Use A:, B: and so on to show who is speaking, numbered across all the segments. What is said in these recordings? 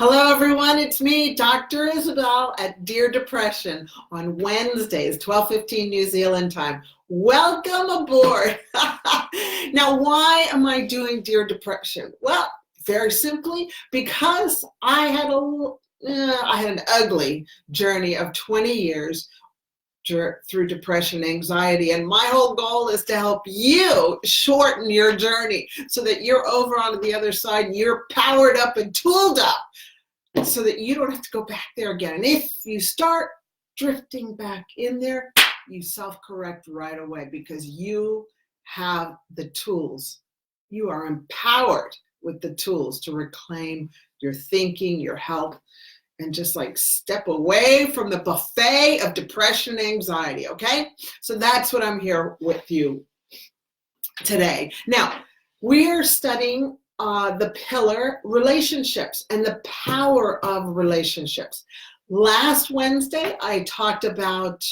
A: Hello, everyone. It's me, Dr. Isabel at Dear Depression on Wednesdays, 12:15 New Zealand time. Welcome aboard. Now, why am I doing Dear Depression? Well, very simply, because I had an ugly journey of 20 years through depression, anxiety, and my whole goal is to help you shorten your journey so that you're over on the other side and you're powered up and tooled up so that you don't have to go back there again. And if you start drifting back in there, you self-correct right away because you have the tools. You are empowered with the tools to reclaim your thinking, your health, and just like step away from the buffet of depression and anxiety, okay? So that's what I'm here with you today. Now, we're studying the pillar relationships and the power of relationships. Last Wednesday, I talked about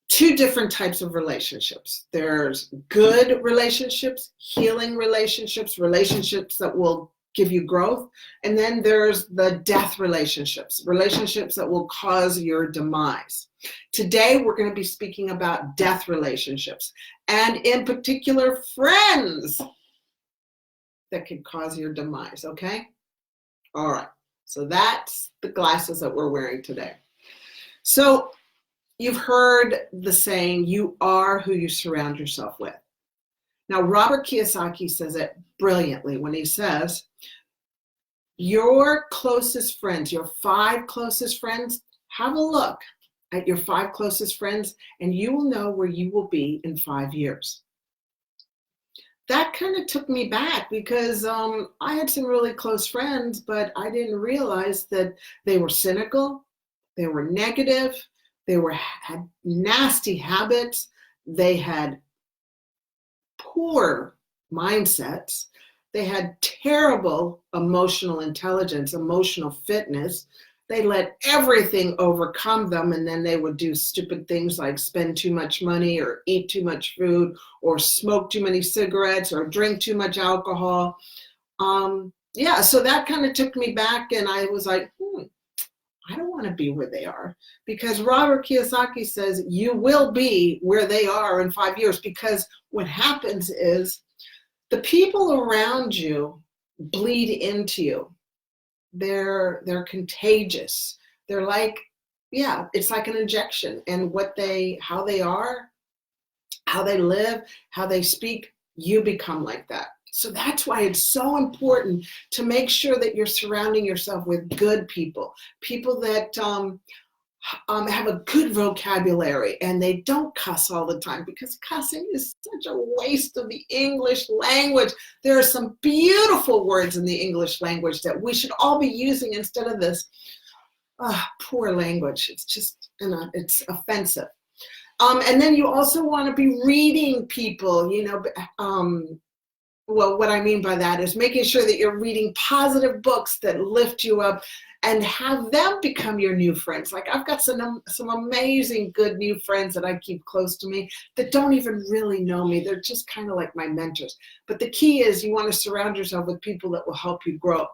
A: two different types of relationships. There's good relationships, healing relationships, relationships that will give you growth. And then there's the death relationships, relationships that will cause your demise. Today, we're going to be speaking about death relationships, and in particular, friends that could cause your demise, okay? All right, so that's the glasses that we're wearing today. So you've heard the saying, you are who you surround yourself with. Now, Robert Kiyosaki says it brilliantly when he says, your closest friends, your 5 closest friends, have a look at your 5 closest friends and you will know where you will be in 5 years. That kind of took me back because I had some really close friends, but I didn't realize that they were cynical, they were negative, had nasty habits, they had poor mindsets, they had terrible emotional intelligence, emotional fitness. They let everything overcome them, and then they would do stupid things like spend too much money or eat too much food or smoke too many cigarettes or drink too much alcohol. So that kind of took me back, and I was like, I don't want to be where they are, because Robert Kiyosaki says you will be where they are in 5 years, because what happens is the people around you bleed into you. They're contagious. They're like, it's like an injection. And how they are, how they live, how they speak, you become like that. So that's why it's so important to make sure that you're surrounding yourself with good people, people that have a good vocabulary and they don't cuss all the time, because cussing is such a waste of the English language. There are some beautiful words in the English language that we should all be using instead of this poor language. It's just, it's offensive. And then you also want to be reading people, well, what I mean by that is making sure that you're reading positive books that lift you up and have them become your new friends. Like, I've got some amazing good new friends that I keep close to me that don't even really know me. They're just kind of like my mentors. But the key is you want to surround yourself with people that will help you grow.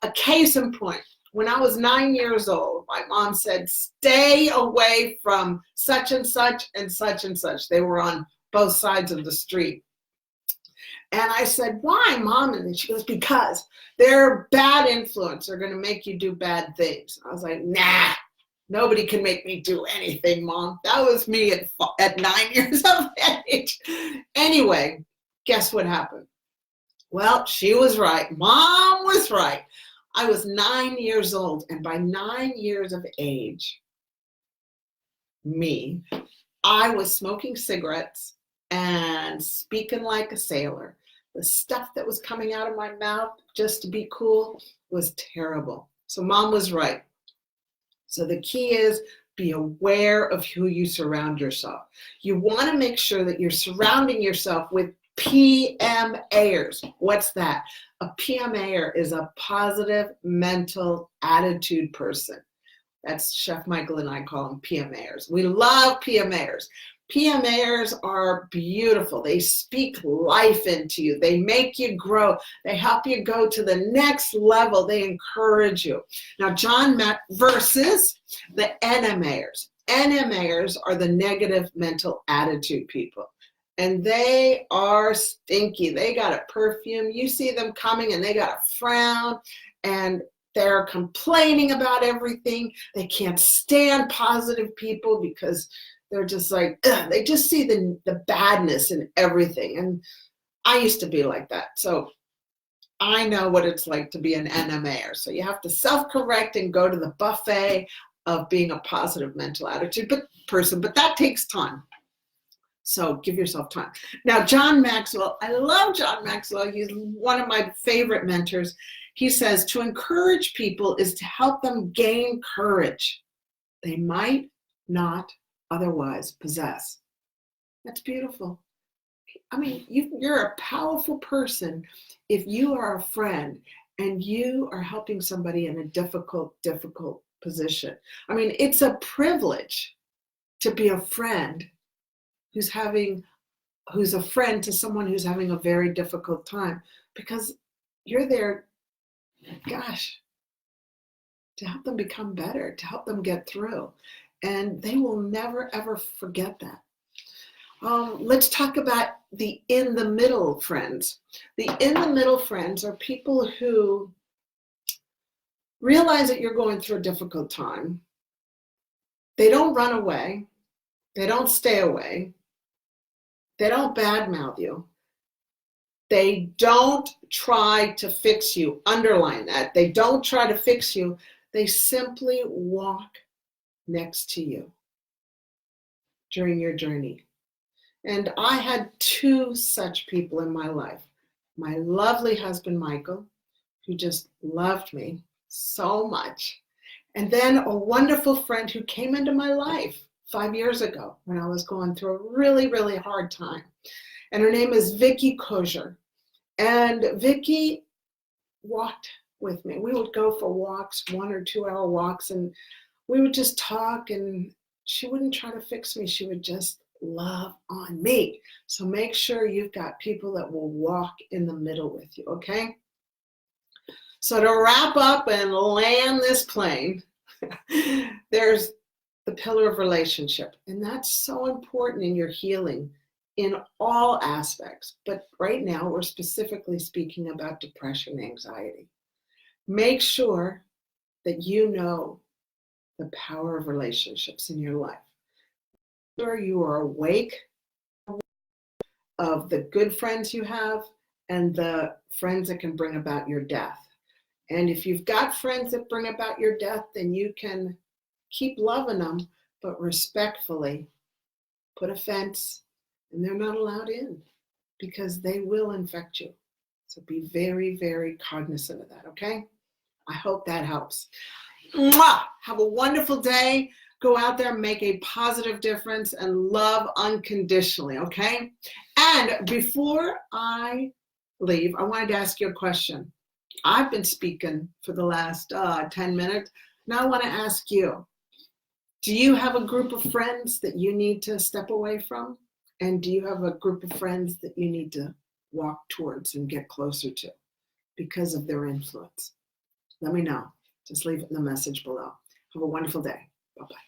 A: A case in point, when I was 9 years old, my mom said, stay away from such and such and such and such. They were on both sides of the street. And I said, why, Mom? And she goes, because they're bad influence. They're going to make you do bad things. I was like, nah, nobody can make me do anything, Mom. That was me at 9 years of age. Anyway, guess what happened? Well, she was right. Mom was right. I was 9 years old. And by 9 years of age, I was smoking cigarettes and speaking like a sailor. The stuff that was coming out of my mouth just to be cool was terrible. So Mom was right. So the key is be aware of who you surround yourself. You want to make sure that you're surrounding yourself with PMAers. What's that? A PMAer is a positive mental attitude person. That's Chef Michael and I call them PMAers. We love PMAers. PMAers are beautiful. They speak life into you. They make you grow. They help you go to the next level. They encourage you. Now, versus the NMAers. NMAers are the negative mental attitude people. And they are stinky. They got a perfume. You see them coming and they got a frown and they're complaining about everything. They can't stand positive people because they're just like, ugh, they just see the badness in everything. And I used to be like that. So I know what it's like to be an NMAer. So you have to self-correct and go to the buffet of being a positive mental attitude person, but that takes time. So give yourself time. Now, John Maxwell, I love John Maxwell. He's one of my favorite mentors. He says, to encourage people is to help them gain courage they might not otherwise possess. That's beautiful. I mean, you're a powerful person if you are a friend and you are helping somebody in a difficult position. I mean, it's a privilege to be a friend who's a friend to someone who's having a very difficult time, because you're there, gosh, to help them become better, to help them get through. And they will never, ever forget that. Let's talk about the in-the-middle friends. The in-the-middle friends are people who realize that you're going through a difficult time. They don't run away. They don't stay away. They don't badmouth you. They don't try to fix you. Underline that. They don't try to fix you. They simply walk next to you during your journey. And I had two such people in my life. My lovely husband, Michael, who just loved me so much. And then a wonderful friend who came into my life 5 years ago when I was going through a really, really hard time. And her name is Vicky Kozier. And Vicky walked with me. We would go for walks, 1 or 2 hour walks, and we would just talk, and she wouldn't try to fix me. She would just love on me. So make sure you've got people that will walk in the middle with you, okay? So to wrap up and land this plane, there's the pillar of relationship. And that's so important in your healing in all aspects. But right now, we're specifically speaking about depression, anxiety. Make sure that you know the power of relationships in your life. Make sure you are awake of the good friends you have and the friends that can bring about your death. And if you've got friends that bring about your death, then you can keep loving them, but respectfully put a fence, and they're not allowed in because they will infect you. So be very, very cognizant of that, okay? I hope that helps. Mwah! Have a wonderful day. Go out there and make a positive difference and love unconditionally, okay? And before I leave, I wanted to ask you a question. I've been speaking for the last 10 minutes. Now I want to ask you, do you have a group of friends that you need to step away from? And do you have a group of friends that you need to walk towards and get closer to because of their influence? Let me know. Just leave it in the message below. Have a wonderful day. Bye-bye.